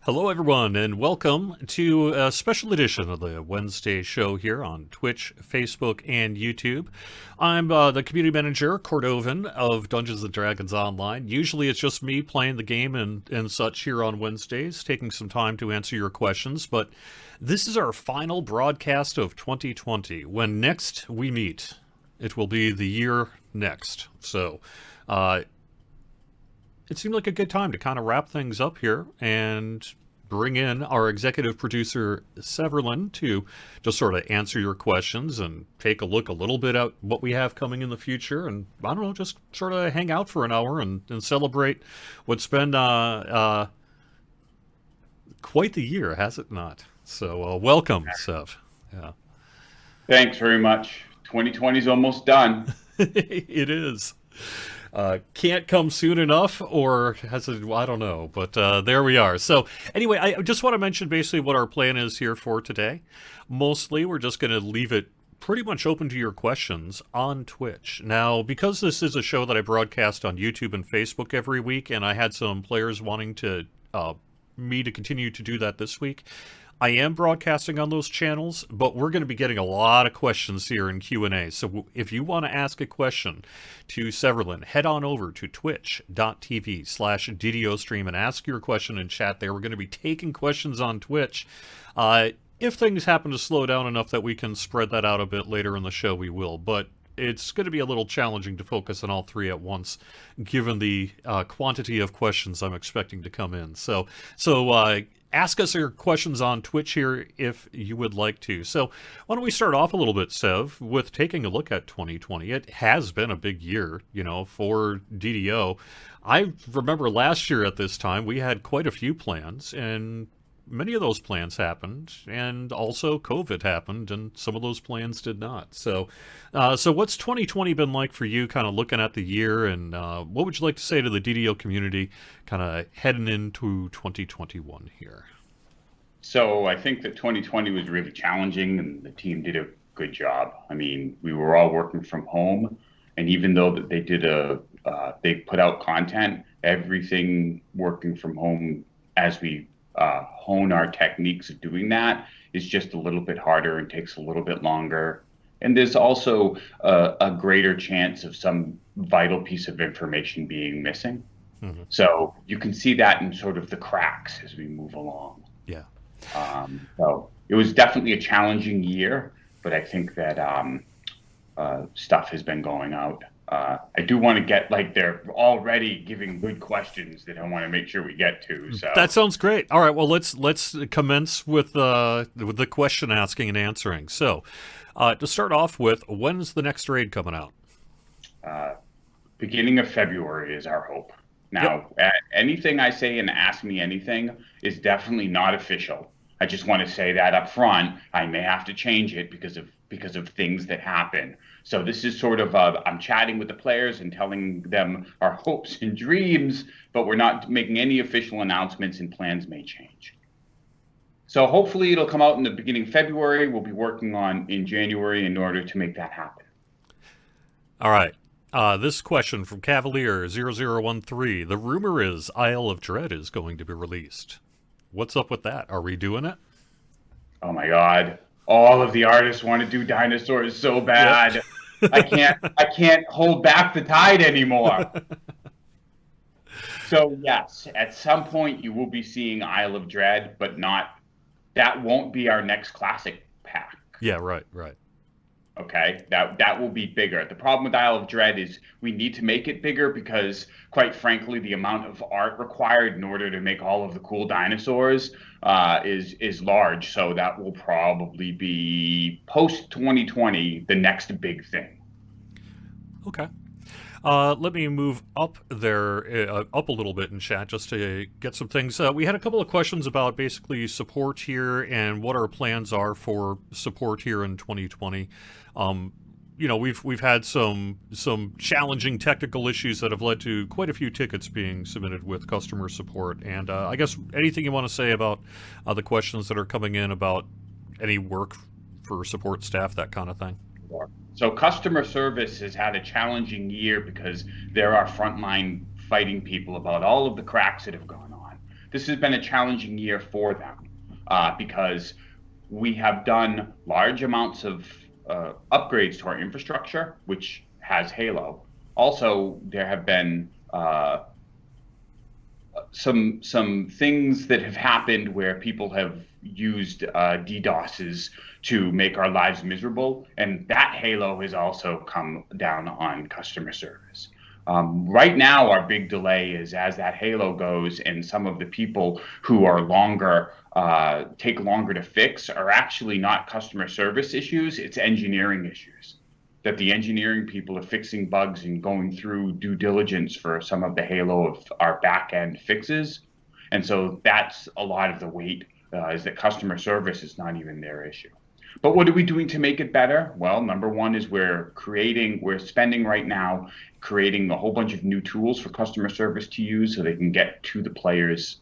Hello, everyone, and welcome to a special edition of the Wednesday show here on Twitch, Facebook, and YouTube. I'm the community manager, Cordovan, of Dungeons & Dragons Online. Usually it's just me playing the game and such here on Wednesdays, taking some time to answer your questions, but this is our final broadcast of 2020. When next we meet, it will be the year next. So, it seemed like a good time to kind of wrap things up here and bring in our executive producer, Severlin, to just sort of answer your questions and take a look a little bit at what we have coming in the future. And I don't know, just sort of hang out for an hour and celebrate what's been quite the year, has it not? So welcome, Sev. Yeah. Thanks very much. 2020 is almost done. It is. Can't come soon enough, or has it, I don't know, but there we are. So anyway, I just want to mention basically what our plan is here for today. Mostly, we're just going to leave it pretty much open to your questions on Twitch. Now, because this is a show that I broadcast on YouTube and Facebook every week, and I had some players wanting to me to continue to do that this week, I am broadcasting on those channels, but we're going to be getting a lot of questions here in Q&A. So if you want to ask a question to Severlin, head on over to twitch.tv/DDOstream and ask your question in chat there. We're going to be taking questions on Twitch. If things happen to slow down enough that we can spread that out a bit later in the show, we will. But it's going to be a little challenging to focus on all three at once, given the quantity of questions I'm expecting to come in. So ask us your questions on Twitch here if you would like to. So why don't we start off a little bit, Sev, with taking a look at 2020. It has been a big year, for DDO. I remember last year at this time, we had quite a few plans, and many of those plans happened, and also COVID happened, and some of those plans did not. So what's 2020 been like for you, kind of looking at the year, and what would you like to say to the DDO community kind of heading into 2021 here? So I think that 2020 was really challenging, and the team did a good job. I mean, we were all working from home, and even though that they did they put out content, everything working from home as we hone our techniques of doing that is just a little bit harder and takes a little bit longer. And there's also a greater chance of some vital piece of information being missing. Mm-hmm. So you can see that in sort of the cracks as we move along. Yeah. So it was definitely a challenging year, but I think that stuff has been going out. I do want to get, they're already giving good questions that I want to make sure we get to. So that sounds great. All right, well, let's commence with the question asking and answering. So, to start off with, when's the next raid coming out? Beginning of February is our hope. Now, anything I say in Ask Me Anything is definitely not official. I just want to say that up front. I may have to change it because of things that happen. So this is sort of I'm chatting with the players and telling them our hopes and dreams, but we're not making any official announcements, and plans may change. So hopefully it'll come out in the beginning of February. We'll be working on in January in order to make that happen. All right. This question from Cavalier0013. The rumor is Isle of Dread is going to be released. What's up with that? Are we doing it? Oh my God. All of the artists want to do dinosaurs so bad. Yep. I can't hold back the tide anymore. So yes, at some point you will be seeing Isle of Dread, but that won't be our next classic pack. Yeah, right. Okay, that will be bigger. The problem with Isle of Dread is we need to make it bigger because, quite frankly, the amount of art required in order to make all of the cool dinosaurs is large. So that will probably be post 2020, the next big thing. Okay. Let me move up there, up a little bit in chat just to get some things. We had a couple of questions about basically support here and what our plans are for support here in 2020. We've had some challenging technical issues that have led to quite a few tickets being submitted with customer support. And I guess anything you want to say about the questions that are coming in about any work for support staff, that kind of thing? So customer service has had a challenging year because there are frontline fighting people about all of the cracks that have gone on. this has been a challenging year for them because we have done large amounts of upgrades to our infrastructure, which has Halo. Also, there have been some things that have happened where people have used DDoSes to make our lives miserable, and that halo has also come down on customer service. Right now, our big delay is as that halo goes, and some of the people who are longer take longer to fix are actually not customer service issues; it's engineering issues. That the engineering people are fixing bugs and going through due diligence for some of the halo of our back end fixes. And so that's a lot of the weight is that customer service is not even their issue. But what are we doing to make it better? Well, number one is we're spending right now creating a whole bunch of new tools for customer service to use so they can get to the players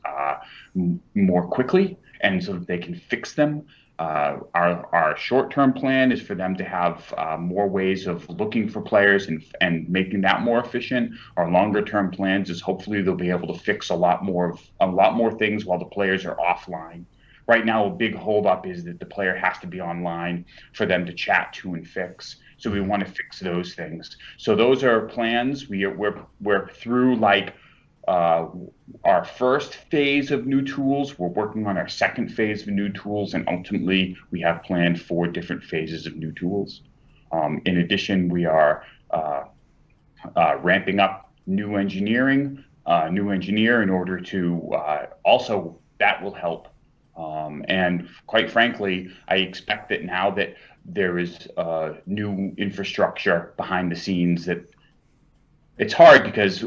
more quickly and so that they can fix them. Our short-term plan is for them to have more ways of looking for players and making that more efficient. Our longer-term plans is hopefully they'll be able to fix a lot more things while the players are offline. Right now, a big holdup is that the player has to be online for them to chat to and fix. So we want to fix those things. So those are plans. We're through our first phase of new tools. We're working on our second phase of new tools, and ultimately we have planned 4 different phases of new tools. In addition, we are ramping up new engineer in order to also that will help. And quite frankly, I expect that now that there is new infrastructure behind the scenes, that it's hard because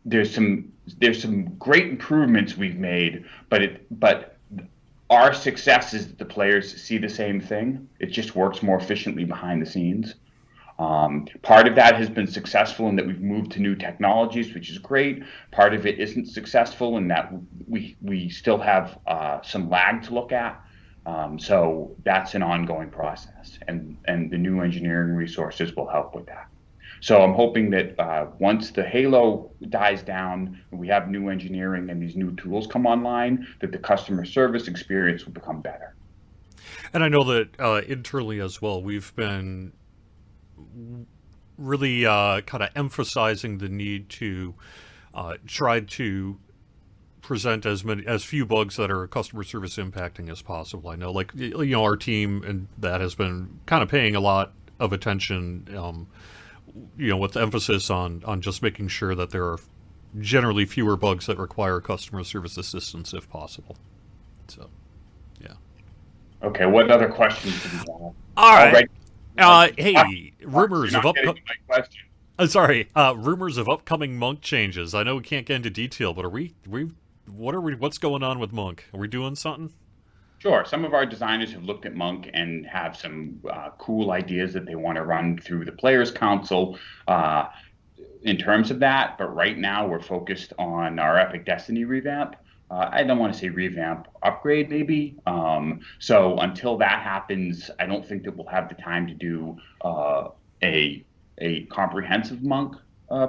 there's some great improvements we've made, but our success is that the players see the same thing. It just works more efficiently behind the scenes. Part of that has been successful in that we've moved to new technologies, which is great. Part of it isn't successful in that we still have some lag to look at. So that's an ongoing process, and the new engineering resources will help with that. So I'm hoping that once the halo dies down, and we have new engineering and these new tools come online, that the customer service experience will become better. And I know that internally as well, we've been really kind of emphasizing the need to try to present as few bugs that are customer service impacting as possible. I know, our team and that has been kind of paying a lot of attention. With emphasis on just making sure that there are generally fewer bugs that require customer service assistance if possible. So, yeah. Okay, what other questions do we have? All right. Hey, rumors of rumors of upcoming Monk changes. I know we can't get into detail, but what's going on with Monk? Are we doing something? Sure. Some of our designers have looked at Monk and have some cool ideas that they want to run through the Players Council in terms of that. But right now, we're focused on our Epic Destiny revamp. I don't want to say revamp, upgrade maybe. So until that happens, I don't think that we'll have the time to do a comprehensive Monk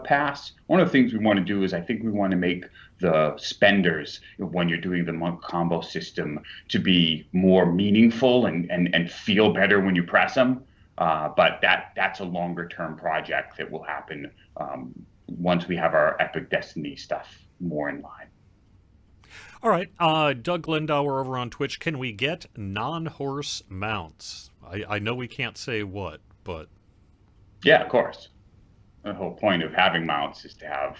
pass. One of the things we want to do is I think we want to make the spenders when you're doing the Monk combo system to be more meaningful and feel better when you press them. But that's a longer term project that will happen once we have our Epic Destiny stuff more in line. All right, Doug Lindauer over on Twitch. Can we get non-horse mounts? I know we can't say what, but yeah, of course. The whole point of having mounts is to have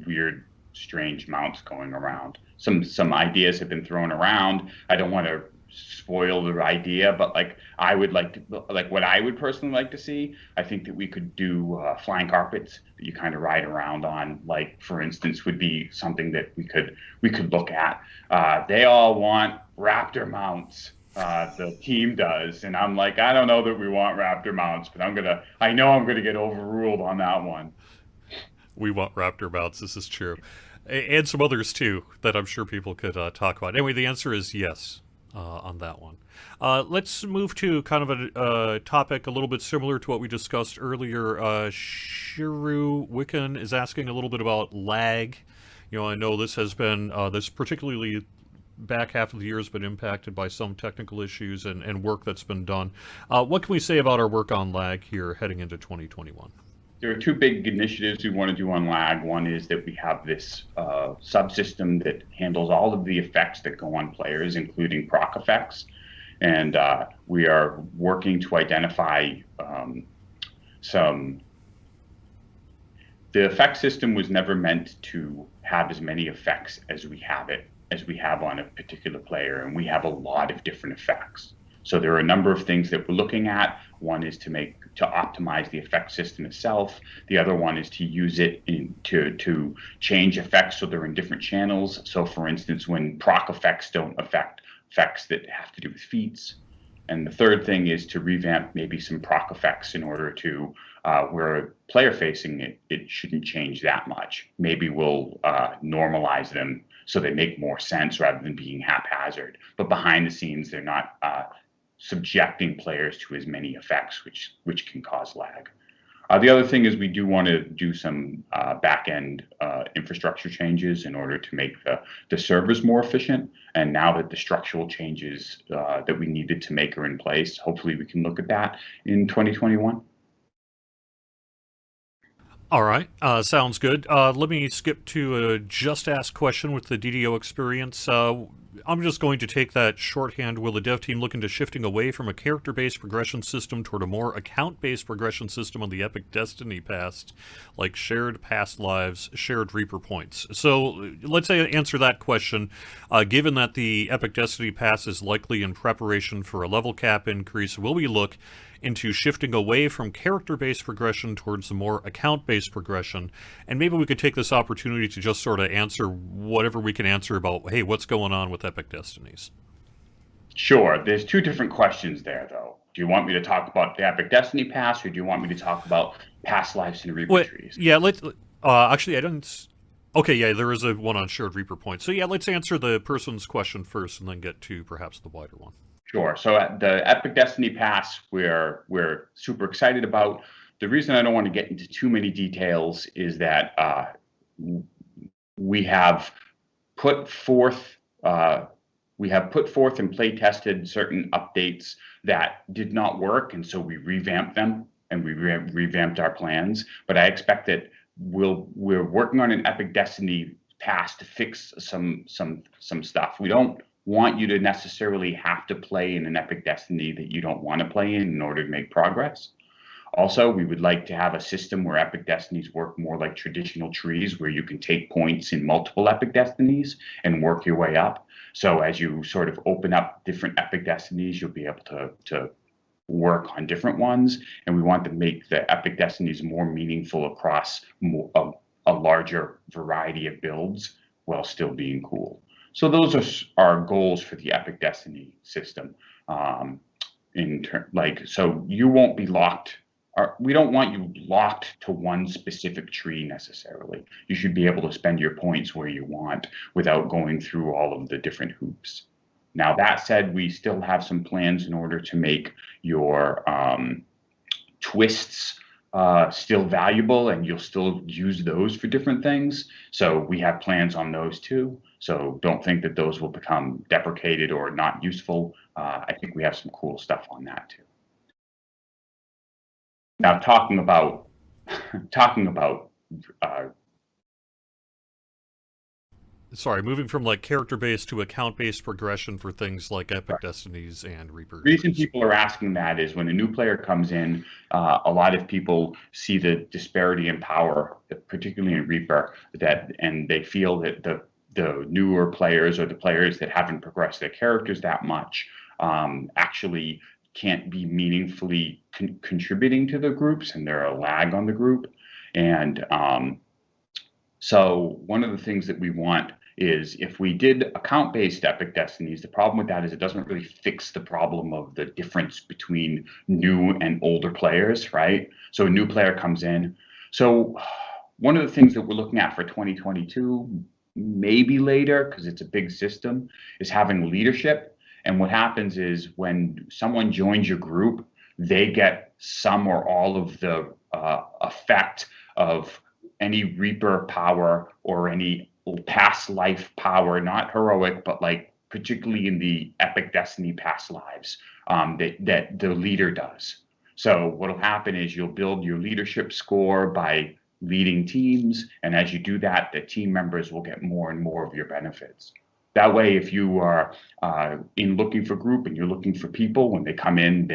weird, strange mounts going around. Some ideas have been thrown around. I don't want to spoil the idea, but I would like to, what I would personally like to see, I think that we could do flying carpets that you kind of ride around on, for instance, would be something that we could look at. They all want Raptor mounts. The team does, and I'm I don't know that we want Raptor mounts, but I know I'm gonna get overruled on that one. We want Raptor mounts. This is true, and some others too that I'm sure people could talk about. Anyway, the answer is yes on that one. Let's move to kind of a topic a little bit similar to what we discussed earlier. Shiru Wiccan is asking a little bit about lag I know this has been, this particularly back half of the year has been impacted by some technical issues and work that's been done. What can we say about our work on lag here heading into 2021? There are two big initiatives we want to do on lag. One is that we have this subsystem that handles all of the effects that go on players, including proc effects. And we are working to identify some. The effect system was never meant to have as many effects as we have on a particular player, and we have a lot of different effects. So there are a number of things that we're looking at. One is to optimize the effect system itself. The other one is to use it to change effects so they're in different channels. So for instance, when proc effects don't affect effects that have to do with feats. And the third thing is to revamp maybe some proc effects in order to, where player facing it shouldn't change that much. Maybe we'll normalize them so they make more sense rather than being haphazard. But behind the scenes, they're not subjecting players to as many effects, which can cause lag. The other thing is we do want to do some back-end infrastructure changes in order to make the servers more efficient. And now that the structural changes that we needed to make are in place, hopefully we can look at that in 2021. All right, sounds good. Let me skip to a just asked question with the DDO experience. I'm just going to take that shorthand. Will the dev team look into shifting away from a character-based progression system toward a more account-based progression system on the Epic Destiny past, like shared past lives, shared Reaper points? So let's answer that question. Given that the Epic Destiny pass is likely in preparation for a level cap increase, will we look into shifting away from character-based progression towards a more account-based progression? And maybe we could take this opportunity to just sort of answer whatever we can answer about, hey, what's going on with Epic Destinies? Sure. There's two different questions there, though. Do you want me to talk about the Epic Destiny pass, or do you want me to talk about past lives and Reaper trees? Yeah, let's... actually, I didn't... Okay, yeah, there is a one on shared Reaper points. So yeah, let's answer the person's question first and then get to perhaps the wider one. Sure. So the Epic Destiny Pass, we're super excited about. The reason I don't want to get into too many details is that we have put forth and play tested certain updates that did not work, and so we revamped them and we revamped our plans. But I expect that we're working on an Epic Destiny Pass to fix some stuff. We don't want you to necessarily have to play in an Epic Destiny that you don't want to play in order to make progress. Also, we would like to have a system where Epic Destinies work more like traditional trees, where you can take points in multiple Epic Destinies and work your way up. So as you sort of open up different Epic Destinies, you'll be able to work on different ones. And we want to make the Epic Destinies more meaningful across a larger variety of builds while still being cool. So those are our goals for the Epic Destiny system. So you won't be locked. We don't want you locked to one specific tree necessarily. You should be able to spend your points where you want without going through all of the different hoops. Now, that said, we still have some plans in order to make your twists still valuable, and you'll still use those for different things. So we have plans on those too. So don't think that those will become deprecated or not useful. I think we have some cool stuff on that too. Now, talking about moving from like character-based to account-based progression for things like Epic Destinies and Reaper. The reason people are asking that is when a new player comes in, a lot of people see the disparity in power, particularly in Reaper, and they feel that the newer players or the players that haven't progressed their characters that much actually can't be meaningfully contributing to the groups, and they're a lag on the group. And so one of the things that we want is, if we did account-based Epic Destinies, the problem with that is it doesn't really fix the problem of the difference between new and older players, right? So a new player comes in. So one of the things that we're looking at for 2022, maybe later, because it's a big system, is having leadership. And what happens is when someone joins your group, they get some or all of the effect of any Reaper power or any past life power, not heroic, but like particularly in the epic destiny past lives, that the leader does. So what'll happen is you'll build your leadership score by leading teams, and as you do that, the team members will get more and more of your benefits. That way, if you are in looking for group and you're looking for people, when they come in,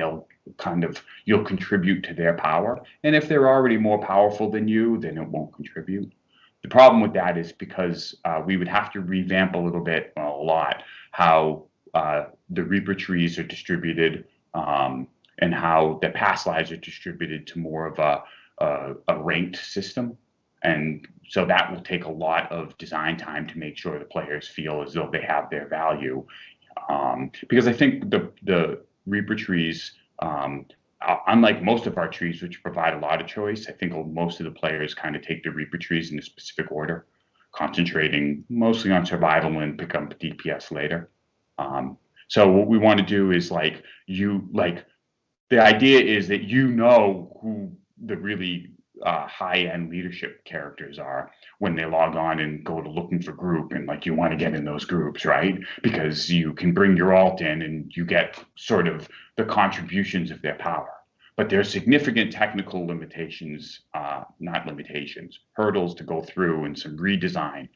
you'll contribute to their power. And if they're already more powerful than you, then it won't contribute. The problem with that is because we would have to revamp a little bit, well, a lot, how the Reaper trees are distributed, and how the past lives are distributed to more of a ranked system. And so that will take a lot of design time to make sure the players feel as though they have their value. Because I think the Reaper trees, unlike most of our trees, which provide a lot of choice, I think most of the players kind of take the Reaper trees in a specific order, concentrating mostly on survival and pick up DPS later. So what we want to do is the idea is that you know who the really high-end leadership characters are when they log on and go to looking for group, and like you want to get in those groups, right? Because you can bring your alt in and you get sort of the contributions of their power. But there's significant technical limitations, not limitations, hurdles to go through and some redesign.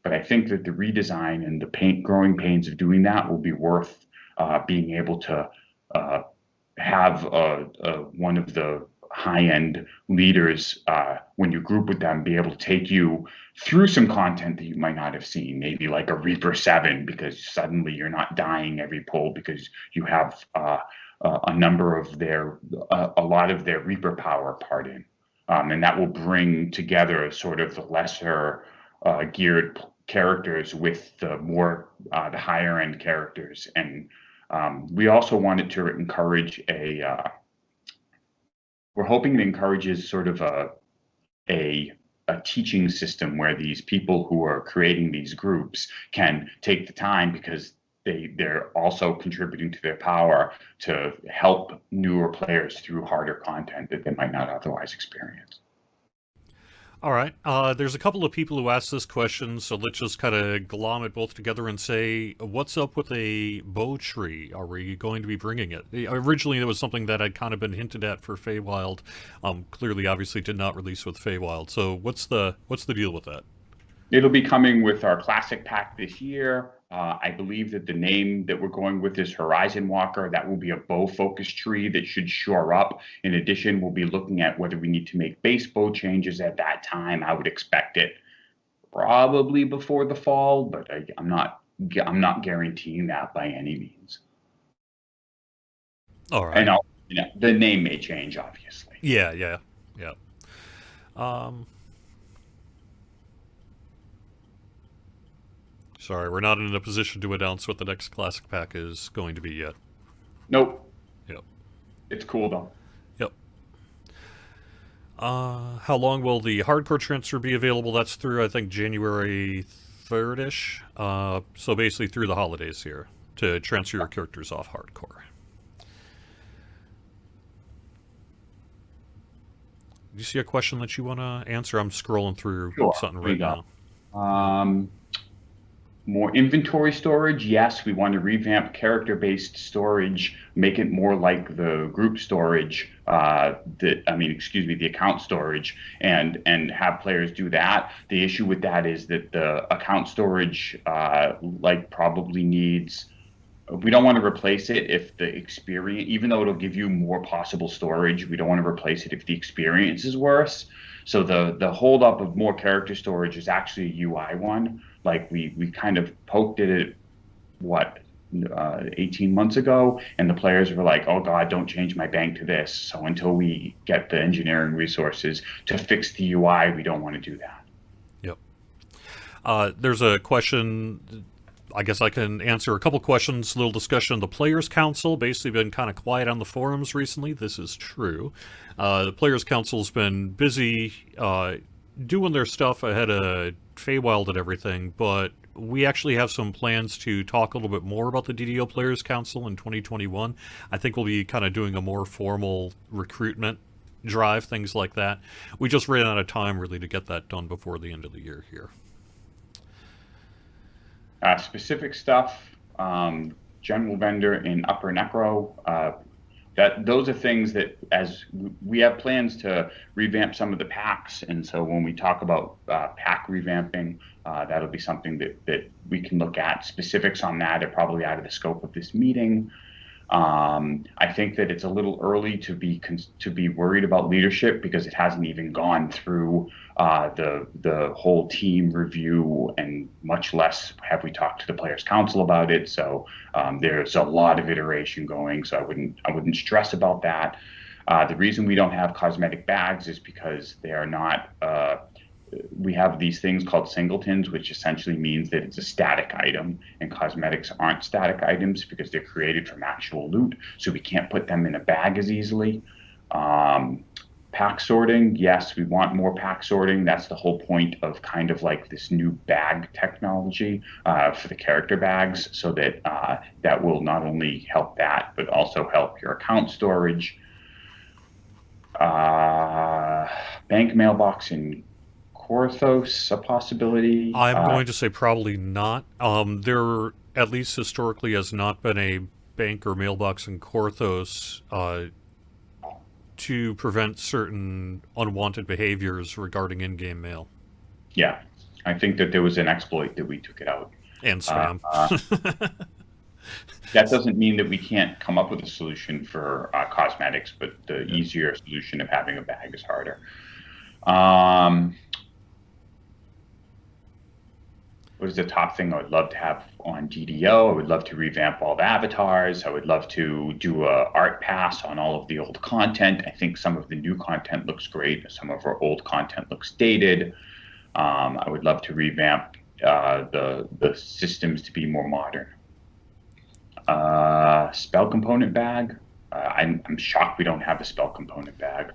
But I think that the redesign and the growing pains of doing that will be worth being able to have one of the high-end leaders, when you group with them, be able to take you through some content that you might not have seen, maybe like a Reaper 7, because suddenly you're not dying every pull because you have a lot of their Reaper power part in. And that will bring together sort of the lesser geared characters with the higher end characters. And we also wanted to encourage we're hoping it encourages sort of a teaching system where these people who are creating these groups can take the time, because they're also contributing to their power to help newer players through harder content that they might not otherwise experience. All right. There's a couple of people who asked this question, so let's just kind of glom it both together and say, what's up with a bow tree? Are we going to be bringing it? Originally, it was something that had kind of been hinted at for Feywild. Clearly, obviously, did not release with Feywild. So what's the deal with that? It'll be coming with our classic pack this year. I believe that the name that we're going with is Horizon Walker. That will be a bow focused tree that should shore up. In addition, we'll be looking at whether we need to make base bow changes at that time. I would expect it probably before the fall, but I'm not guaranteeing that by any means. All right. And the name may change, obviously. Yeah. Sorry, we're not in a position to announce what the next classic pack is going to be yet. Nope. Yep. It's cool though. Yep. How long will the hardcore transfer be available? That's through, I think, January 3rd-ish. So basically through the holidays here to transfer your characters off hardcore. Do you see a question that you want to answer? I'm scrolling through something right now. More inventory storage, yes. We want to revamp character-based storage, make it more like the group storage, the account storage, and have players do that. The issue with that is that the account storage probably needs. We don't want to replace it if the experience, even though it'll give you more possible storage, we don't want to replace it if the experience is worse. So the hold up of more character storage is actually a UI one. Like we kind of poked at it, 18 months ago, and the players were like, oh God, don't change my bank to this. So until we get the engineering resources to fix the UI, we don't want to do that. Yep. There's a question. I guess I can answer a couple questions. A little discussion. The Players Council basically been kind of quiet on the forums recently. This is true. The Players Council's been busy doing their stuff ahead of Feywild and everything, but we actually have some plans to talk a little bit more about the DDO Players Council in 2021. I think we'll be kind of doing a more formal recruitment drive, things like that. We just ran out of time really to get that done before the end of the year here. Specific stuff, general vendor in Upper Necro. That those are things that, as we have plans to revamp some of the packs, and so when we talk about pack revamping, that'll be something that we can look at. Specifics on that are probably out of the scope of this meeting. I think that it's a little early to be worried about leadership because it hasn't even gone through the whole team review, and much less have we talked to the players' council about it. So there's a lot of iteration going. So I wouldn't stress about that. The reason we don't have cosmetic bags is because they are not. We have these things called singletons, which essentially means that it's a static item, and cosmetics aren't static items because they're created from actual loot, so we can't put them in a bag as easily. Pack sorting, yes, we want more pack sorting. That's the whole point of kind of like this new bag technology for the character bags, so that that will not only help that, but also help your account storage. Bank mailbox and Korthos a possibility? I'm going to say probably not. There, at least historically, has not been a bank or mailbox in Korthos to prevent certain unwanted behaviors regarding in-game mail. Yeah, I think that there was an exploit that we took it out. And spam. That doesn't mean that we can't come up with a solution for cosmetics, but the easier solution of having a bag is harder. What is the top thing I would love to have on GDO? I would love to revamp all the avatars. I would love to do a art pass on all of the old content. I think some of the new content looks great. Some of our old content looks dated. I would love to revamp the systems to be more modern. Spell component bag. I'm shocked we don't have a spell component bag.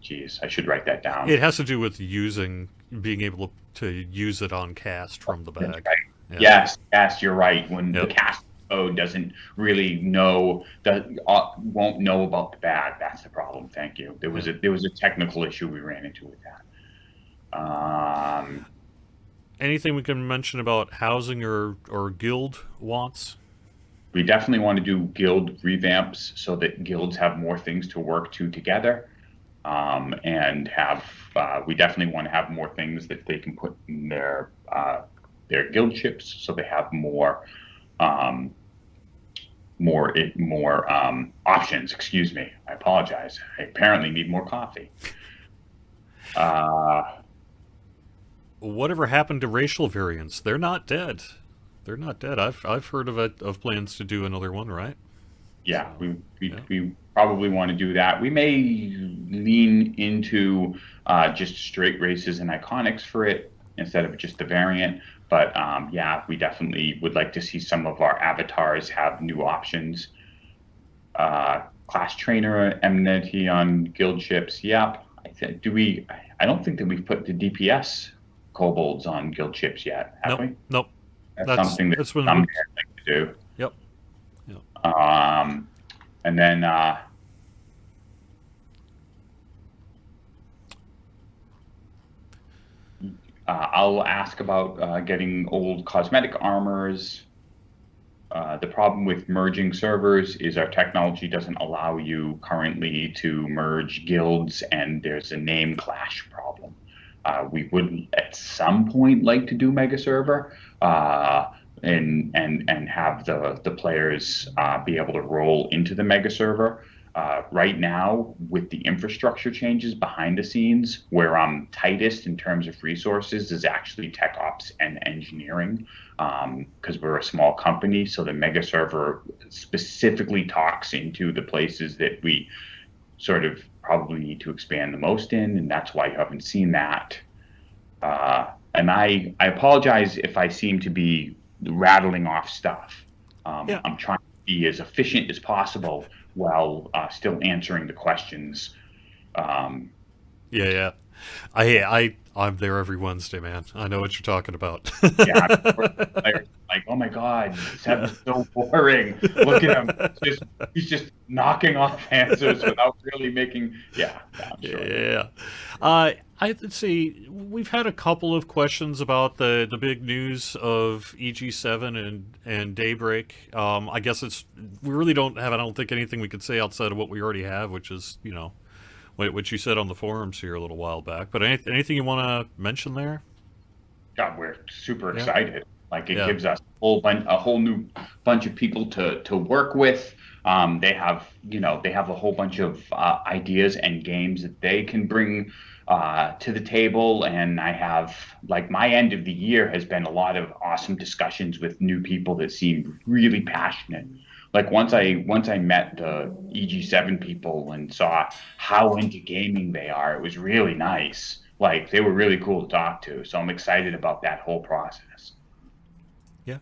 Geez, I should write that down. It has to do with being able to use it on cast from the bag. Right. Yeah. Yes, you're right. When the cast code doesn't really know, won't know about the bag, that's the problem. Thank you. There was a technical issue we ran into with that. Anything we can mention about housing or guild wants? We definitely want to do guild revamps so that guilds have more things to work together. And we definitely want to have more things that they can put in their guild chips, so they have more options. Excuse me, I apologize. I apparently need more coffee. Whatever happened to racial variants? They're not dead. They're not dead. I've heard of plans to do another one, right? Yeah, we probably want to do that. We may lean into just straight races and iconics for it instead of just the variant. But yeah, we definitely would like to see some of our avatars have new options. Class trainer amenity on guild ships. Yep. I don't think that we've put the DPS kobolds on guild ships yet, have we? Nope. That's something that some like to do. Yep. And then I'll ask about getting old cosmetic armors. The problem with merging servers is our technology doesn't allow you currently to merge guilds, and there's a name clash problem. We would at some point like to do mega server and have the players be able to roll into the mega server. Right now, with the infrastructure changes behind the scenes, where I'm tightest in terms of resources is actually tech ops and engineering, because we're a small company. So the mega server specifically talks into the places that we sort of probably need to expand the most in, and that's why you haven't seen that. And I apologize if I seem to be rattling off stuff. I'm trying to be as efficient as possible while still answering the questions. I I'm there every Wednesday, man. I know what you're talking about. Yeah, like, oh my God, Seb is so boring. Look at him. He's just knocking off answers without really making. Yeah, I'm sure. Yeah. Let's see. We've had a couple of questions about the big news of EG7 and Daybreak. I guess we really don't have, I don't think, anything we could say outside of what we already have, which is, what you said on the forums here a little while back. But anything you want to mention there? God, we're super Yeah. excited. Like, it Yeah. gives us a whole new bunch of people to work with. They have a whole bunch of ideas and games that they can bring to the table. And I have, like, my end of the year has been a lot of awesome discussions with new people that seem really passionate. Like, once I met the EG7 people and saw how into gaming they are, it was really nice. Like, they were really cool to talk to. So I'm excited about that whole process. Yeah.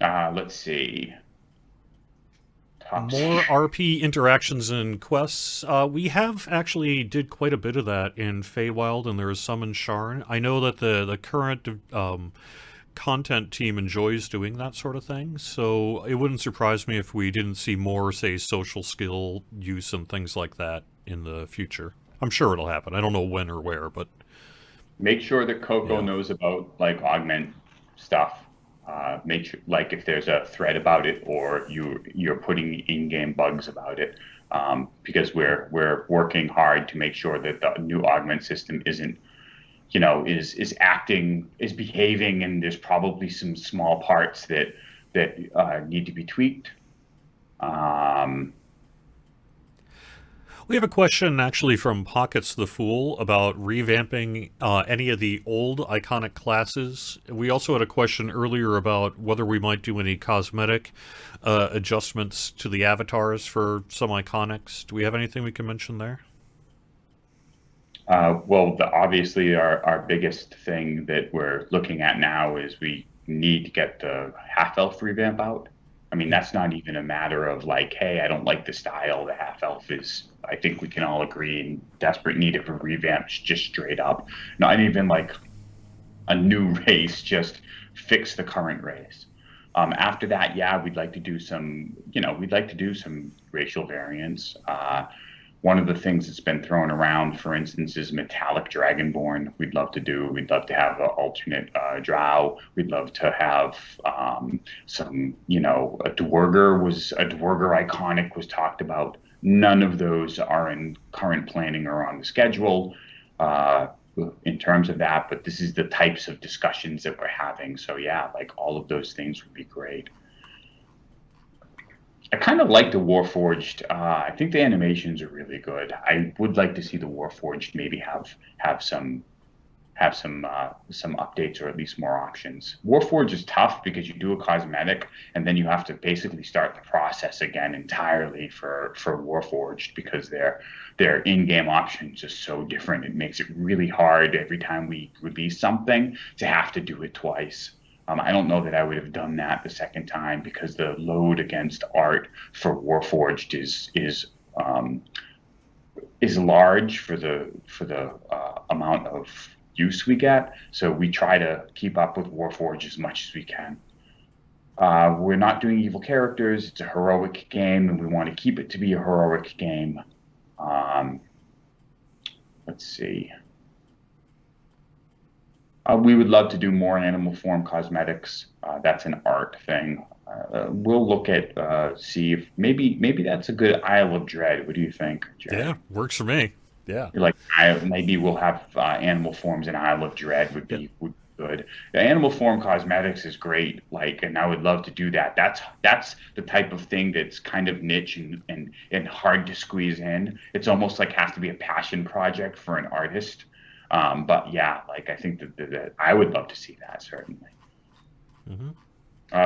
Let's see. More RP interactions and quests. We have actually did quite a bit of that in Feywild, and there is some in Sharn. I know that the current content team enjoys doing that sort of thing, so it wouldn't surprise me if we didn't see more, say, social skill use and things like that in the future. I'm sure it'll happen. I don't know when or where, but Make sure that Coco yeah. knows about, like, augment stuff. Make sure, like, if there's a thread about it or you're putting in-game bugs about it, because we're working hard to make sure that the new augment system isn't, is behaving, and there's probably some small parts that need to be tweaked. Um, We have a question actually from Pockets the Fool about revamping any of the old iconic classes. We also had a question earlier about whether we might do any cosmetic adjustments to the avatars for some iconics. Do we have anything we can mention there? well, obviously our biggest thing that we're looking at now is we need to get the half elf revamp out. I mean, that's not even a matter of, like, hey, I don't like the style. The half elf is, I think we can all agree, in desperate need of a revamp, just straight up. Not even like a new race, just fix the current race. After that, yeah, we'd like to do some racial variants. One of the things that's been thrown around, for instance, is metallic dragonborn. We'd love to do. We'd love to have an alternate drow. We'd love to have some, a dwarger iconic was talked about. None of those are in current planning or on the schedule uh, in terms of that. But this is the types of discussions that we're having. So yeah, like, all of those things would be great. I kind of like the Warforged. I think the animations are really good. I would like to see the Warforged maybe have some updates, or at least more options. Warforged is tough because you do a cosmetic and then you have to basically start the process again entirely for Warforged, because their in-game options are so different. It makes it really hard every time we release something to have to do it twice. I don't know that I would have done that the second time, because the load against art for Warforged is large for the amount of use we get. So we try to keep up with Warforged as much as we can. We're not doing evil characters. It's a heroic game, and we want to keep it to be a heroic game. Um, let's see. We would love to do more animal form cosmetics. That's an art thing. We'll look at see if maybe that's a good Isle of Dread. What do you think, Jared? Yeah, works for me. Yeah. Like, maybe we'll have animal forms in Isle of Dread would Yeah. be good. The animal form cosmetics is great. Like, and I would love to do that. That's the type of thing that's kind of niche and hard to squeeze in. It's almost like has to be a passion project for an artist. But yeah, like, I think that I would love to see that, certainly. Hmm.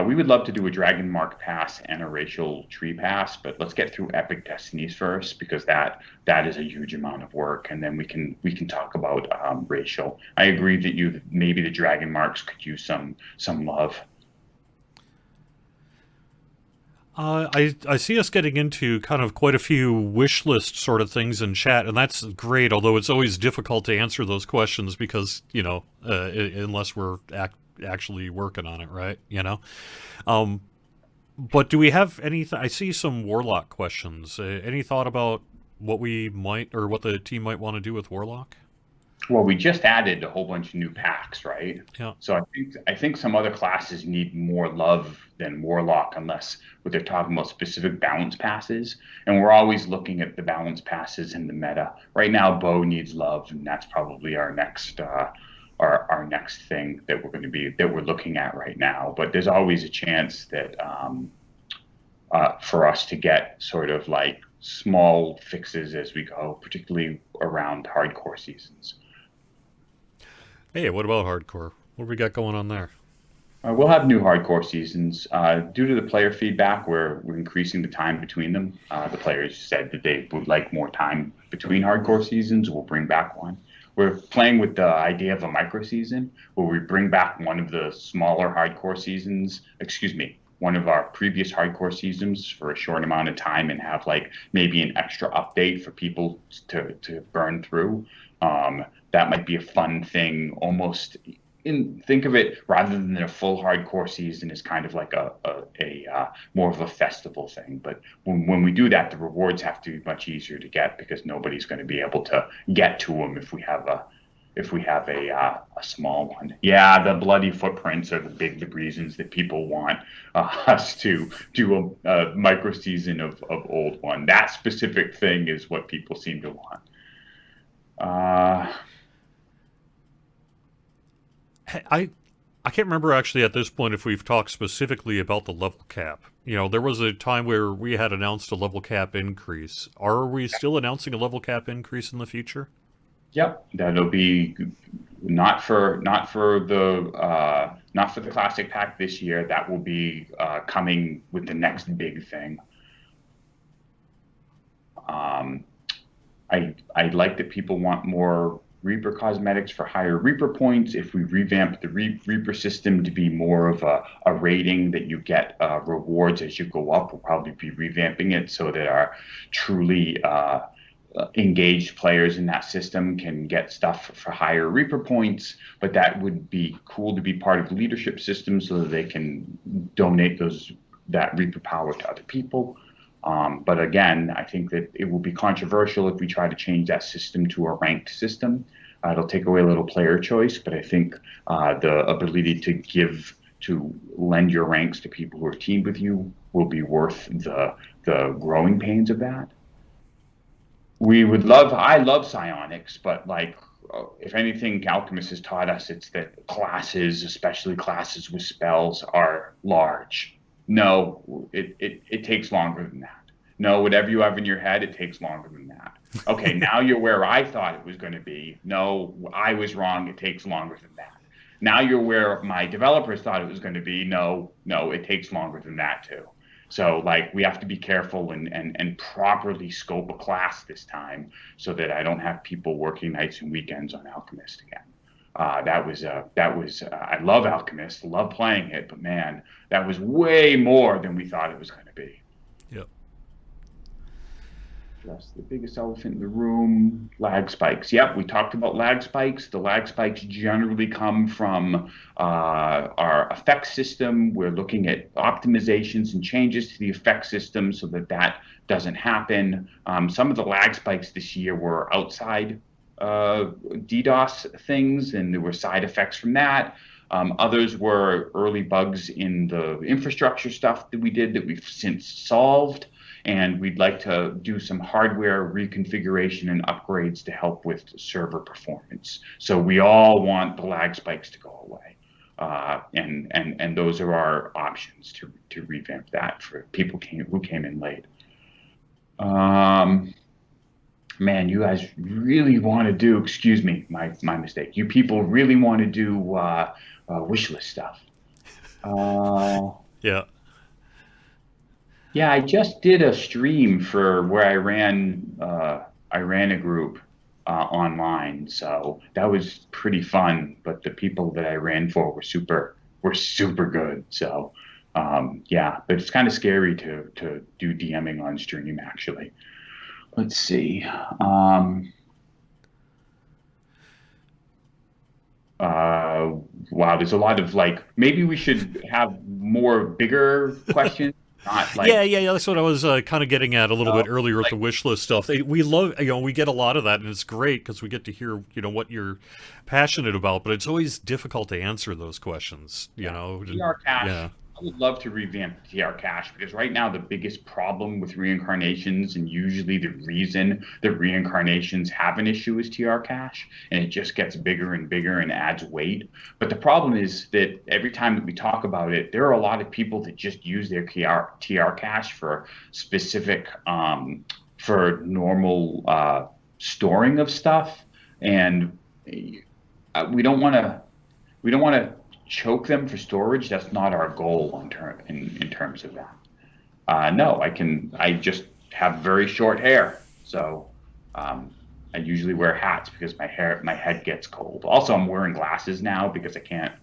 We would love to do a Dragon Mark pass and a racial tree pass, but let's get through Epic Destinies first, because that is a huge amount of work, and then we can talk about racial. I agree that maybe the Dragon Marks could use some love. I see us getting into kind of quite a few wish list sort of things in chat, and that's great. Although it's always difficult to answer those questions because unless we're actually working on it, right? Um, but do we have any? I see some Warlock questions. Any thought about what we might or what the team might want to do with Warlock? Well, we just added a whole bunch of new packs, right? Yeah. So I think some other classes need more love than Warlock, unless what they're talking about specific balance passes. And we're always looking at the balance passes in the meta. Right now, Bow needs love, and that's probably our next our next thing that we're looking at right now. But there's always a chance that for us to get sort of like small fixes as we go, particularly around hardcore seasons. Hey, what about hardcore? What do we got going on there? We'll have new hardcore seasons. Due to the player feedback, we're increasing the time between them. The players said that they would like more time between hardcore seasons. We'll bring back one. We're playing with the idea of a micro season where we bring back one of the smaller hardcore seasons, excuse me, one of our previous hardcore seasons for a short amount of time and have like maybe an extra update for people to burn through. That might be a fun thing, almost think of it rather than a full hardcore season as kind of like a more of a festival thing. But when we do that, the rewards have to be much easier to get because nobody's going to be able to get to them if we have a small one. Yeah, the bloody footprints are the reasons that people want us to do a micro season of old one. That specific thing is what people seem to want. I can't remember actually at this point if we've talked specifically about the level cap. There was a time where we had announced a level cap increase. Are we still announcing a level cap increase in the future? Yep, that'll be not for the classic pack this year. That will be coming with the next big thing. I like that people want more Reaper cosmetics for higher Reaper points. If we revamp the Reaper system to be more of a rating that you get rewards as you go up, we'll probably be revamping it so that our truly engaged players in that system can get stuff for higher Reaper points. But that would be cool to be part of the leadership system so that they can donate that Reaper power to other people. But again, I think that it will be controversial if we try to change that system to a ranked system. It'll take away a little player choice, but I think the ability to lend your ranks to people who are teamed with you will be worth the growing pains of that. I love psionics, but like, if anything, Alchemist has taught us, it's that classes, especially classes with spells, are large. No, it takes longer than that. No, whatever you have in your head, it takes longer than that. Okay, now you're where I thought it was going to be. No, I was wrong. It takes longer than that. Now you're where my developers thought it was going to be. No, it takes longer than that too. So like we have to be careful and properly scope a class this time so that I don't have people working nights and weekends on Alchemist again. I love Alchemist, love playing it, but man, that was way more than we thought it was going to be. Yep. Just the biggest elephant in the room, lag spikes. Yep, we talked about lag spikes. The lag spikes generally come from our effect system. We're looking at optimizations and changes to the effect system so that doesn't happen. Some of the lag spikes this year were outside DDoS things, and there were side effects from that. Others were early bugs in the infrastructure stuff that we did that we've since solved, and we'd like to do some hardware reconfiguration and upgrades to help with server performance. So we all want the lag spikes to go away, and those are our options to revamp that for people who came in late. Man, you guys really want to do, excuse me, my mistake. You people really want to do wish list stuff. Yeah. Yeah, I just did a stream for where I ran a group online, so that was pretty fun. But the people that I ran for were super good. So Yeah, but it's kind of scary to do DMing on stream, actually. Let's see. Uh, wow, there's a lot of like, maybe we should have more bigger questions, not like, Yeah. That's what I was kind of getting at a little uh, bit earlier with like the wish list stuff. We love, we get a lot of that, and it's great because we get to hear, what you're passionate about. But it's always difficult to answer those questions, yeah, TR Yeah. cache. I would love to revamp TR cache because right now the biggest problem with reincarnations, and usually the reason that reincarnations have an issue, is TR cache, and it just gets bigger and bigger and adds weight. But the problem is that every time that we talk about it, there are a lot of people that just use their TR cache for specific, for normal storing of stuff, and we don't want to we don't want to choke them for storage. That's not our goal in terms of that. No, I just have very short hair, so I usually wear hats because my head gets cold. Also, I'm wearing glasses now because I can't.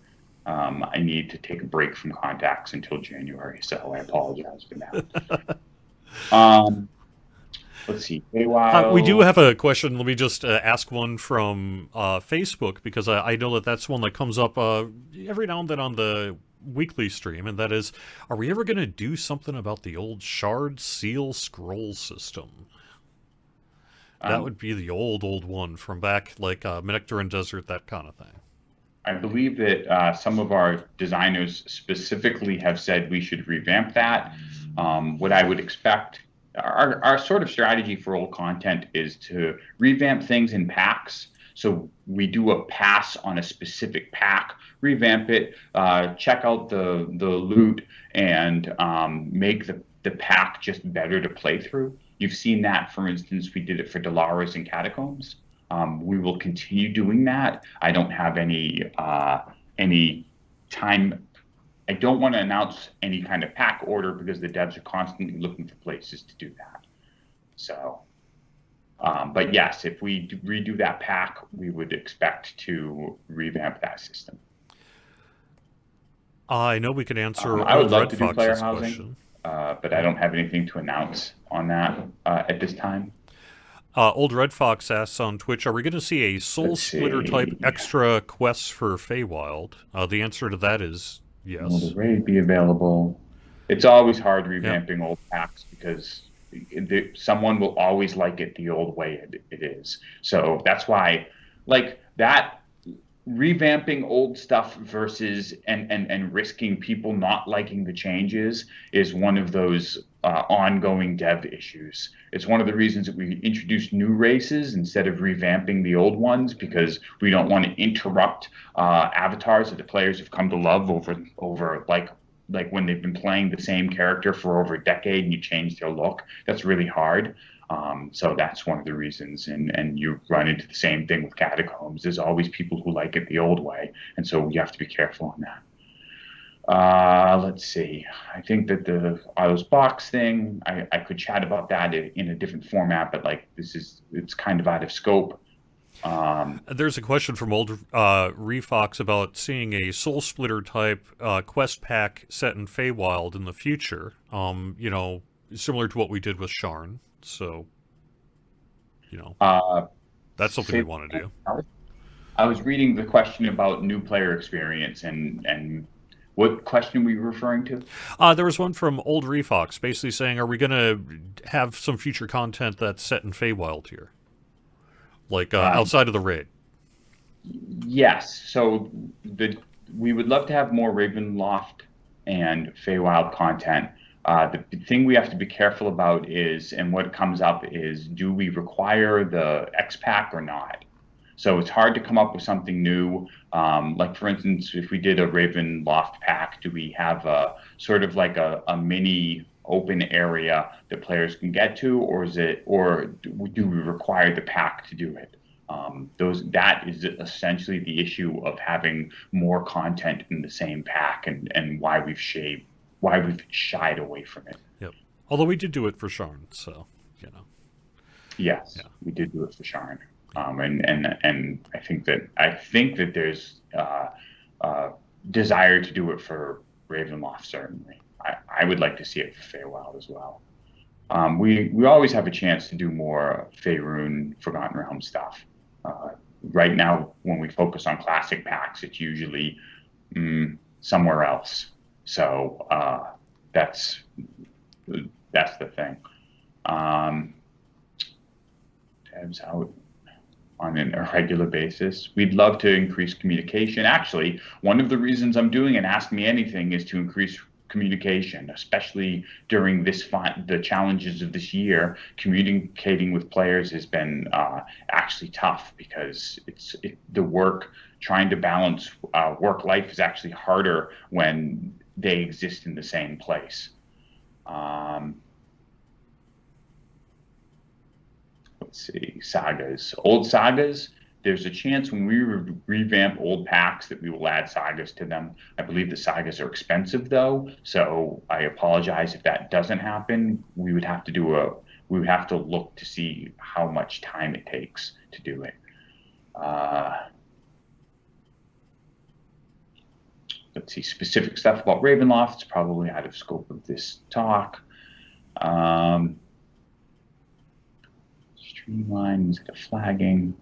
I need to take a break from contacts until January, so I apologize for that. Um, let's see. We do Meanwhile, have a question. Let me just ask one from Facebook because I know that that's one that comes up every now and then on the weekly stream, and that is, are we ever going to do something about the old shard seal scroll system? That um, would be the old one from back like Nectarin Desert, that kind of thing. I believe that some of our designers specifically have said we should revamp that. What I would expect, our sort of strategy for old content is to revamp things in packs. So we do a pass on a specific pack, revamp it, check out the loot, and make the pack just better to play through. You've seen that, for instance, we did it for Dolaris and Catacombs. We will continue doing that. I don't have any time. I don't want to announce any kind of pack order because the devs are constantly looking for places to do that. So, but yes, if we redo that pack, we would expect to revamp that system. I know we can answer I would Old love Red to do player Fox's housing, question. but I don't have anything to announce on that at this time. Old Red Fox asks on Twitch, are we going to see a Soul Let's Splitter type see. extra quests for Feywild? The answer to that is Will the yes. raid be available? It's always hard Yep. revamping old packs because someone will always like it the old way it is. So that's why, like that, revamping old stuff versus and risking people not liking the changes is one of those ongoing dev issues. It's one of the reasons that we introduced new races instead of revamping the old ones, because we don't want to interrupt avatars that the players have come to love over like when they've been playing the same character for over a decade and you change their look. That's really hard. So that's one of the reasons, and you run into the same thing with Catacombs. There's always people who like it the old way, and so you have to be careful on that. Let's see. I think that the Autos box thing, I could chat about that in a different format, but like it's kind of out of scope. There's a question from Old Refox about seeing a Soul Splitter type quest pack set in Feywild in the future. Similar to what we did with Sharn. So, Uh, that's something say, we want to do. I was reading the question about new player experience, and what question were you referring to? There was one from Old Refox basically saying, are we going to have some future content that's set in Feywild here? Like Um, outside of the raid? yes. So we would love to have more Ravenloft and Feywild content. The thing we have to be careful about is, and what comes up is, do we require the X pack or not? So it's hard to come up with something new. Like for instance, if we did a Ravenloft pack, do we have a sort of like a mini open area that players can get to, or do we require the pack to do it? That is essentially the issue of having more content in the same pack, and why we've shied away from it. Yep. Although we did do it for Sharn, so, Yes, Yeah. we did do it for Sharn. And I think that there's desire to do it for Ravenloft, certainly. I would like to see it for Feywild as well. We always have a chance to do more Faerun Forgotten Realm stuff. Right now, when we focus on classic packs, it's usually somewhere else. So that's the thing. Tabs out on an irregular basis. We'd love to increase communication. Actually, one of the reasons I'm doing an Ask Me Anything is to increase communication, especially during the challenges of this year. Communicating with players has been actually tough because the work, trying to balance work life is actually harder when they exist in the same place. Let's see, sagas. Old sagas, there's a chance when we revamp old packs that we will add sagas to them. I believe the sagas are expensive though, so I apologize if that doesn't happen. We would have to look to see how much time it takes to do it. Let's see, specific stuff about Ravenloft. It's probably out of scope of this talk. Streamline, instead of flagging.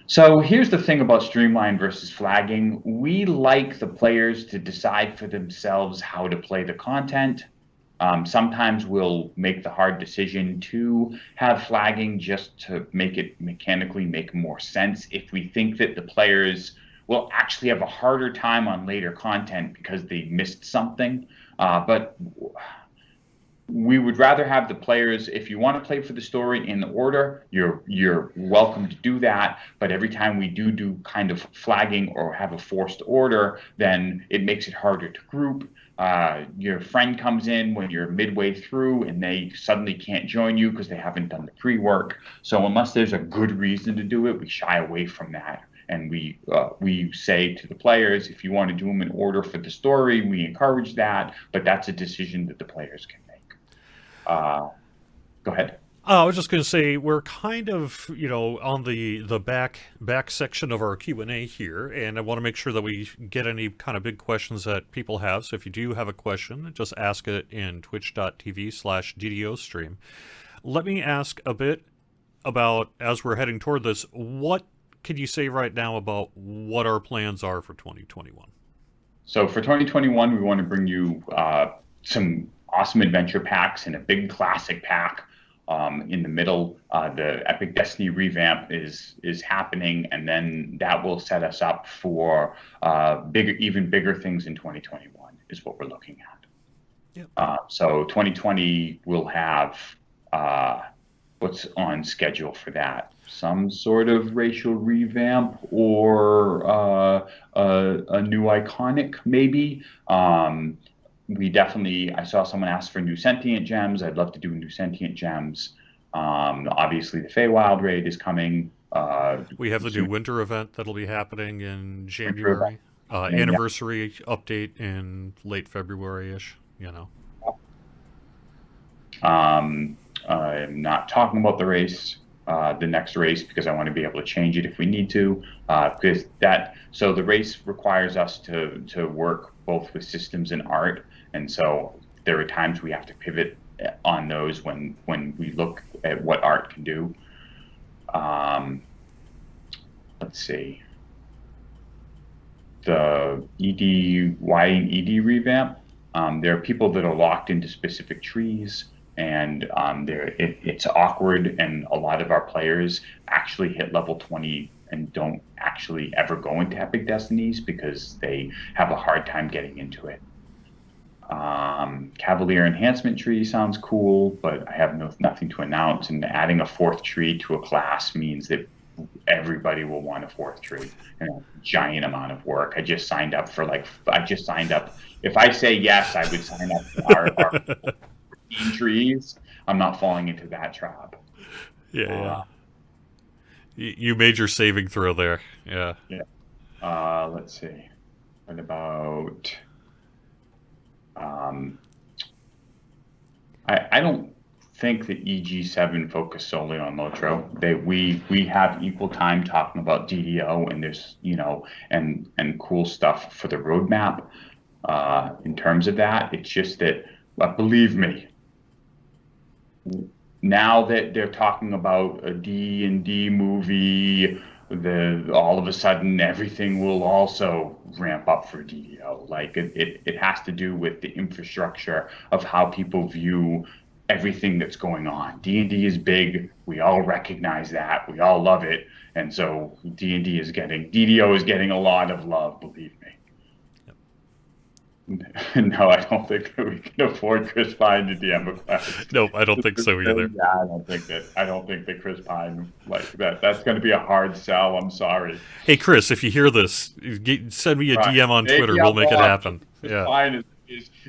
So here's the thing about streamline versus flagging. We like the players to decide for themselves how to play the content. Sometimes we'll make the hard decision to have flagging just to make it mechanically make more sense if we think that the players will actually have a harder time on later content because they missed something. But we would rather have the players, if you want to play for the story in the order, you're welcome to do that. But every time we do kind of flagging or have a forced order, then it makes it harder to group. Your friend comes in when you're midway through and they suddenly can't join you because they haven't done the pre-work. So unless there's a good reason to do it, we shy away from that. And we say to the players, if you want to do them in order for the story, we encourage that. But that's a decision that the players can make. Go ahead. I was just going to say we're kind of, on the back section of our Q&A here, and I want to make sure that we get any kind of big questions that people have. So if you do have a question, just ask it in twitch.tv/DDO stream. Let me ask a bit about, as we're heading toward this, what can you say right now about what our plans are for 2021? So for 2021, we want to bring you some awesome adventure packs and a big classic pack in the middle. The Epic Destiny revamp is happening, and then that will set us up for even bigger things in 2021 is what we're looking at. Yep. So 2020 will have what's on schedule for that? Some sort of racial revamp or a new iconic, maybe. I saw someone ask for new sentient gems. I'd love to do new sentient gems. Obviously, the Feywild raid is coming. We have the new winter event that'll be happening in January. Anniversary update in late February-ish, I'm not talking about the race, the next race, because I want to be able to change it if we need to. So the race requires us to work both with systems and art, and so there are times we have to pivot on those when we look at what art can do. Let's see. The Y and ED revamp. There are people that are locked into specific trees, and it's awkward, and a lot of our players actually hit level 20 and don't actually ever go into Epic Destinies because they have a hard time getting into it. Cavalier Enhancement Tree sounds cool, but I have nothing to announce, and adding a fourth tree to a class means that everybody will want a fourth tree, and a giant amount of work. I just signed up. If I say yes, I would sign up for our 15 trees. I'm not falling into that trap. Yeah. You made your saving throw there. Yeah. Let's see. What about? I don't think that EG7 focused solely on Lotro. We have equal time talking about DDO, and there's and cool stuff for the roadmap. in terms of that. It's just that, believe me, now that they're talking about a D&D movie, all of a sudden everything will also ramp up for DDO. Like it has to do with the infrastructure of how people view everything that's going on. D&D is big. We all recognize that. We all love it. And so DDO is getting a lot of love, believe me. No, I don't think that we can afford Chris Pine to DM a quest. Nope, I don't think so either. Yeah, I don't think that Chris Pine like that. That's going to be a hard sell. I'm sorry. Hey, Chris, if you hear this, send me a Right. DM on Maybe Twitter. We'll make it happen. Chris Yeah. Pine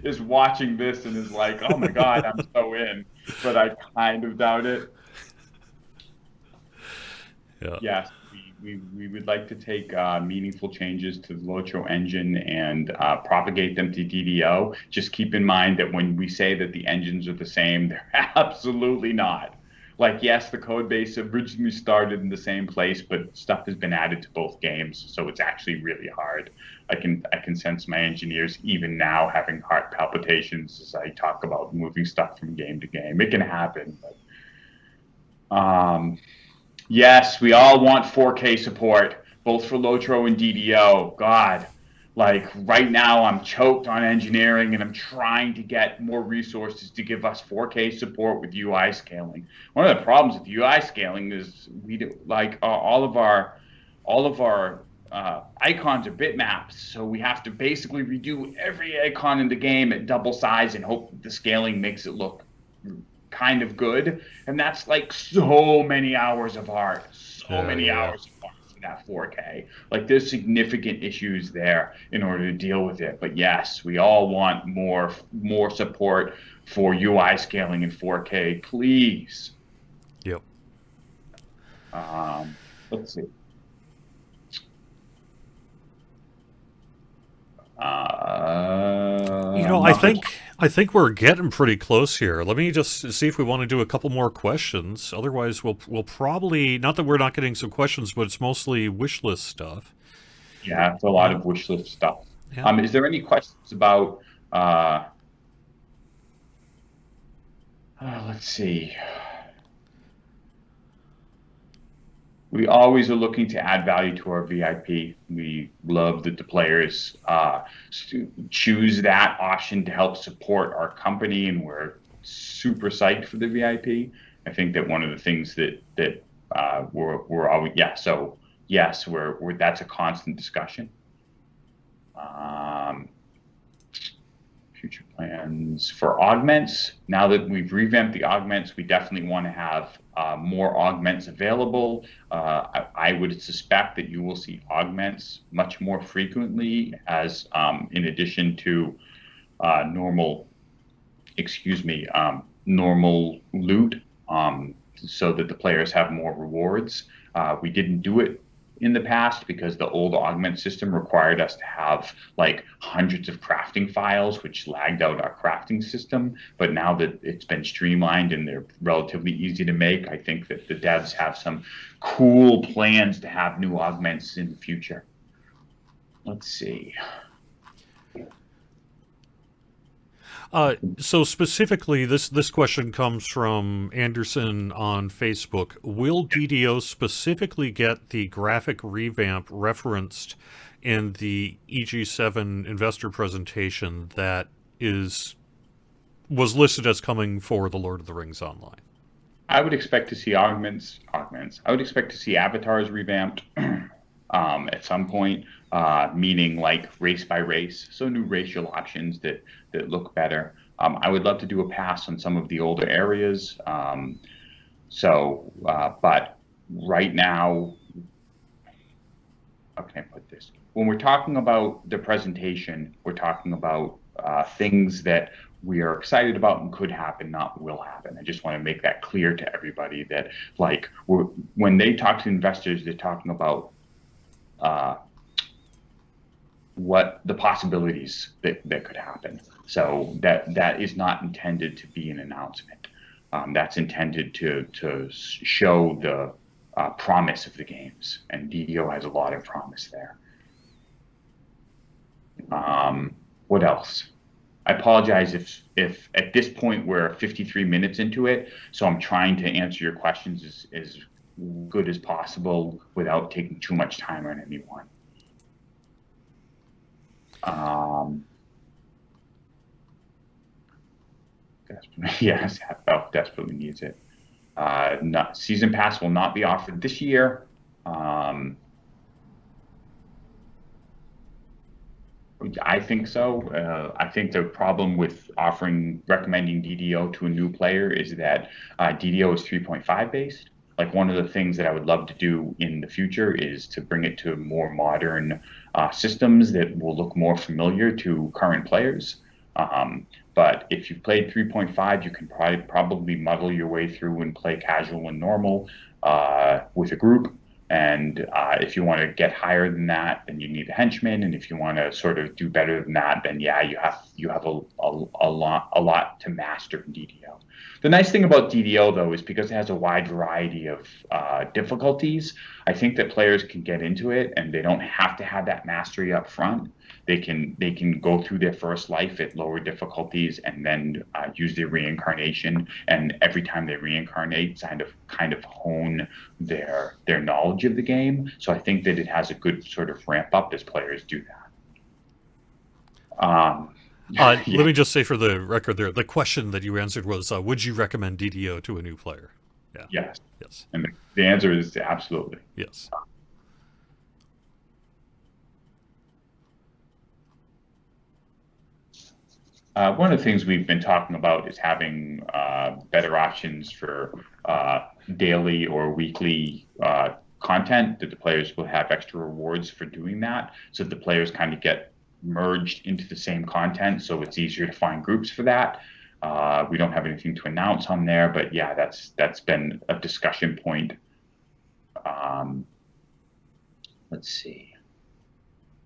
is watching this and is like, oh my God, I'm so in. But I kind of doubt it. Yeah. Yes, we would like to take meaningful changes to the Lotro engine and propagate them to DDO. Just keep in mind that when we say that the engines are the same, they're absolutely not. Like, yes, the code base originally started in the same place, but stuff has been added to both games, so it's actually really hard. I can sense my engineers even now having heart palpitations as I talk about moving stuff from game to game. It can happen, but yes, we all want 4K support, both for Lotro and DDO. God, like right now I'm choked on engineering and I'm trying to get more resources to give us 4K support with UI scaling. One of the problems with UI scaling is we do like all of our icons are bitmaps, so we have to basically redo every icon in the game at double size and hope that the scaling makes it look kind of good. And that's like so many hours of art, hours of art in that 4K. Like there's significant issues there in order to deal with it. But yes, we all want more support for UI scaling in 4K, please. Yep. Let's see. I think we're getting pretty close here. Let me just see if we want to do a couple more questions. Otherwise, we'll probably, not that we're not getting some questions, but it's mostly wish list stuff. Yeah, it's a lot of wish list stuff. Yeah. Is there any questions about? Let's see. We always are looking to add value to our VIP. We love that the players choose that option to help support our company, and we're super psyched for the VIP. I think that one of the things that we're always So yes, we're that's a constant discussion. Future plans for augments. Now that we've revamped the augments, we definitely want to have more augments available. I would suspect that you will see augments much more frequently as in addition to normal loot, so that the players have more rewards. We didn't do it in the past because the old augment system required us to have like hundreds of crafting files, which lagged out our crafting system. But now that it's been streamlined and they're relatively easy to make, I think that the devs have some cool plans to have new augments in the future. Let's see. So specifically, this question comes from Anderson on Facebook. Will DDO specifically get the graphic revamp referenced in the EG7 investor presentation that was listed as coming for the Lord of the Rings Online? I would expect to see augments. I would expect to see avatars revamped at some point, meaning like race by race, so new racial options that look better. I would love to do a pass on some of the older areas. But right now, how can I put this? When we're talking about the presentation, we're talking about things that we are excited about and could happen, not will happen. I just want to make that clear to everybody that, like, when they talk to investors, they're talking about what the possibilities that could happen. So that is not intended to be an announcement. That's intended to show the promise of the games, and DDO has a lot of promise there. What else? I apologize if at this point we're 53 minutes into it, so I'm trying to answer your questions as good as possible without taking too much time on anyone. Yes, desperately needs it. Not season pass will not be offered this year. I think so. I think the problem with recommending DDO to a new player is that DDO is 3.5 based. Like one of the things that I would love to do in the future is to bring it to more modern systems that will look more familiar to current players. But if you've played 3.5, you can probably muddle your way through and play casual and normal with a group. And if you want to get higher than that, then you need a henchman. And if you want to sort of do better than that, then yeah, you have a lot to master in DDO. The nice thing about DDO though is because it has a wide variety of difficulties. I think that players can get into it, and they don't have to have that mastery up front. They can go through their first life at lower difficulties and then use their reincarnation. And every time they reincarnate, kind of hone their knowledge of the game. So I think that it has a good sort of ramp up as players do that. Yeah. Let me just say for the record there, the question that you answered was, would you recommend DDO to a new player? Yeah. Yes. And the answer is absolutely. Yes. One of the things we've been talking about is having better options for daily or weekly content, that the players will have extra rewards for doing that, so that the players kind of get merged into the same content, so it's easier to find groups for that. We don't have anything to announce on there, but yeah, that's been a discussion point. Let's see.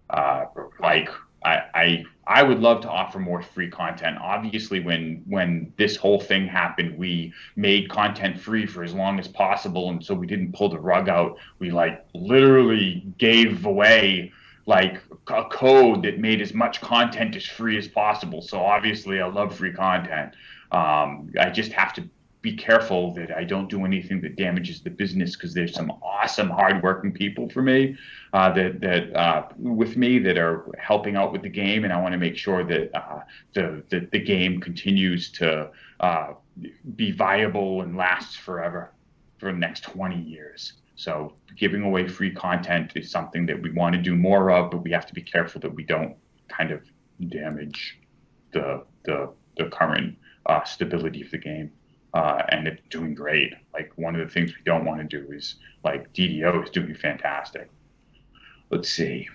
I would love to offer more free content. Obviously, when this whole thing happened, we made content free for as long as possible, and so we didn't pull the rug out. We literally gave away a code that made as much content as free as possible. So obviously, I love free content. I just have to be careful that I don't do anything that damages the business, because there's some awesome, hardworking people for me with me that are helping out with the game, and I want to make sure that the game continues to be viable and lasts forever for the next 20 years. So giving away free content is something that we want to do more of, but we have to be careful that we don't kind of damage the current stability of the game. And it's doing great. One of the things we don't want to do is DDO is doing fantastic. Let's see.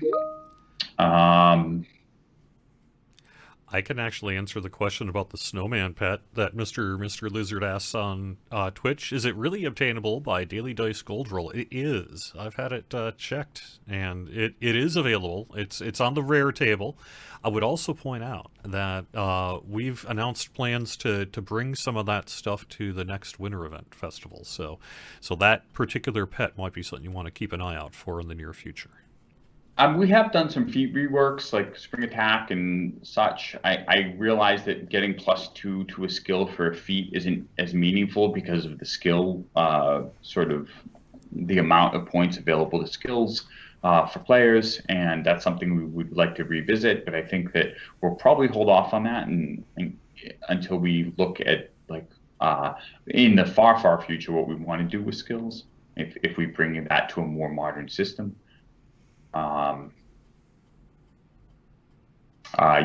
I can actually answer the question about the snowman pet that Mr. Lizard asks on Twitch. Is it really obtainable by Daily Dice Gold Roll? It is. I've had it checked, and it is available. It's on the rare table. I would also point out that we've announced plans to bring some of that stuff to the next Winter Event Festival. So that particular pet might be something you want to keep an eye out for in the near future. We have done some feat reworks like Spring Attack and such. I realize that getting +2 to a skill for a feat isn't as meaningful because of the skill, sort of the amount of points available to skills for players, and that's something we would like to revisit. But I think that we'll probably hold off on that and until we look at in the far future what we want to do with skills, if we bring that to a more modern system.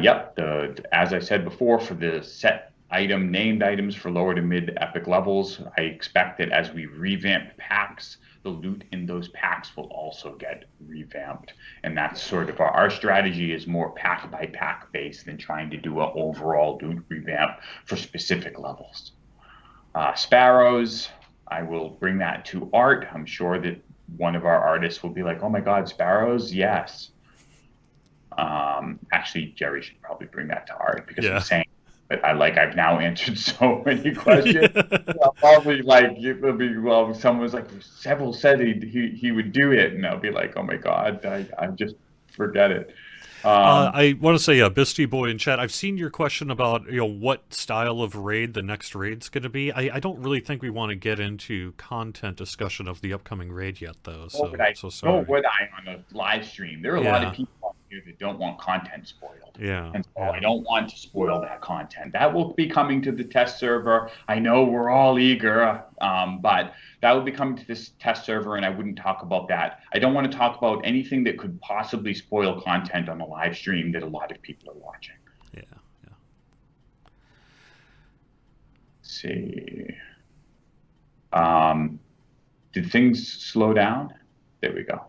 Yep. As I said before, for the set named items for lower to mid epic levels, I expect that as we revamp packs, the loot in those packs will also get revamped. And that's sort of our strategy is more pack by pack based than trying to do an overall loot revamp for specific levels. Sparrows, I will bring that to art. I'm sure that one of our artists will be like, "Oh my God, Sparrows, yes." Actually, Jerry should probably bring that to art, because I'm saying that I've now answered so many questions. I'll probably it'll be, well, someone's like, "Several said he would do it," and I'll be like, "Oh my God, I just forget it." I want to say, Bisty Boy in chat, I've seen your question about, what style of raid the next raid's going to be. I don't really think we want to get into content discussion of the upcoming raid yet, though, Nor would I, so nor sorry. would I on a live stream. There are a lot of Yeah, people out here that don't want content spoiled. yeah, And so I yeah. don't want to spoil that content. That will be coming to the test server. I know we're all eager, but that will be coming to this test server, and I wouldn't talk about that. I don't want to talk about anything that could possibly spoil content on a live stream that a lot of people are watching. Yeah, yeah. Let's see. Did things slow down? There we go.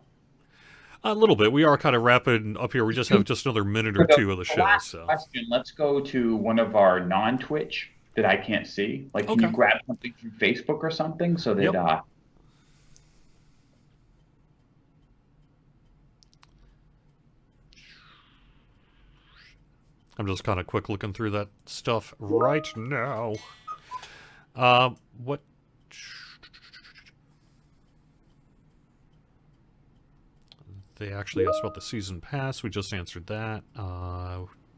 A little bit. We are kind of wrapping up here. We just have just another minute or For the, two of the the show, last so. question, let's go to one of our non-Twitch that I can't see. Like, can you Okay. grab something from Facebook or something so that Yep. I'm just kind of quick looking through that stuff right now. What? They actually asked about the season pass. We just answered that.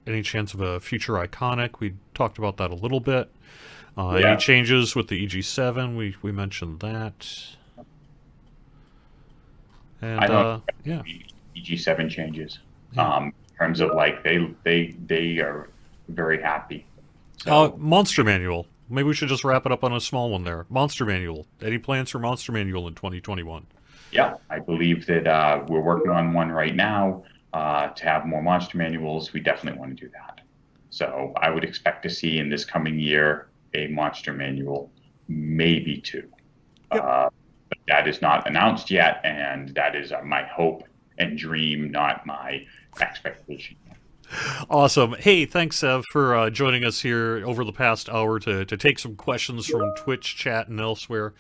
Any chance of a future iconic? We talked about that a little bit. Any changes with the EG7? We mentioned that. And I don't yeah. EG7 changes. Yeah. In terms of like they are very happy. So Monster Manual. Maybe we should just wrap it up on a small one there. Monster Manual. Any plans for Monster Manual in 2021? yeah, I believe that we're working on one right now to have more monster manuals. We definitely want to do that. So I would expect to see in this coming year a monster manual, maybe two. Yep. But that is not announced yet, and that is my hope and dream, not my expectation. Awesome. Hey, thanks, Sev, for joining us here over the past hour to take some questions from Twitch chat and elsewhere.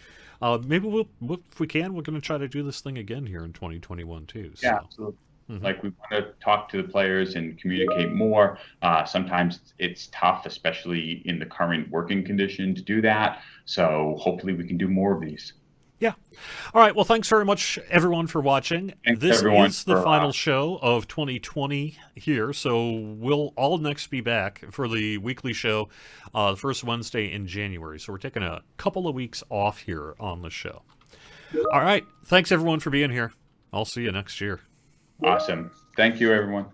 Maybe we'll, if we can, we're going to try to do this thing again here in 2021 too. So. Yeah, absolutely. Like, we want to talk to the players and communicate more. Sometimes it's tough, especially in the current working condition, to do that. So hopefully we can do more of these. Yeah. All right. Well, thanks very much, everyone, for watching. Thanks, this everyone, is the for, final show of 2020 here. So we'll all next be back for the weekly show the first Wednesday in January. So we're taking a couple of weeks off here on the show. All right. Thanks, everyone, for being here. I'll see you next year. Awesome. Thank you, everyone.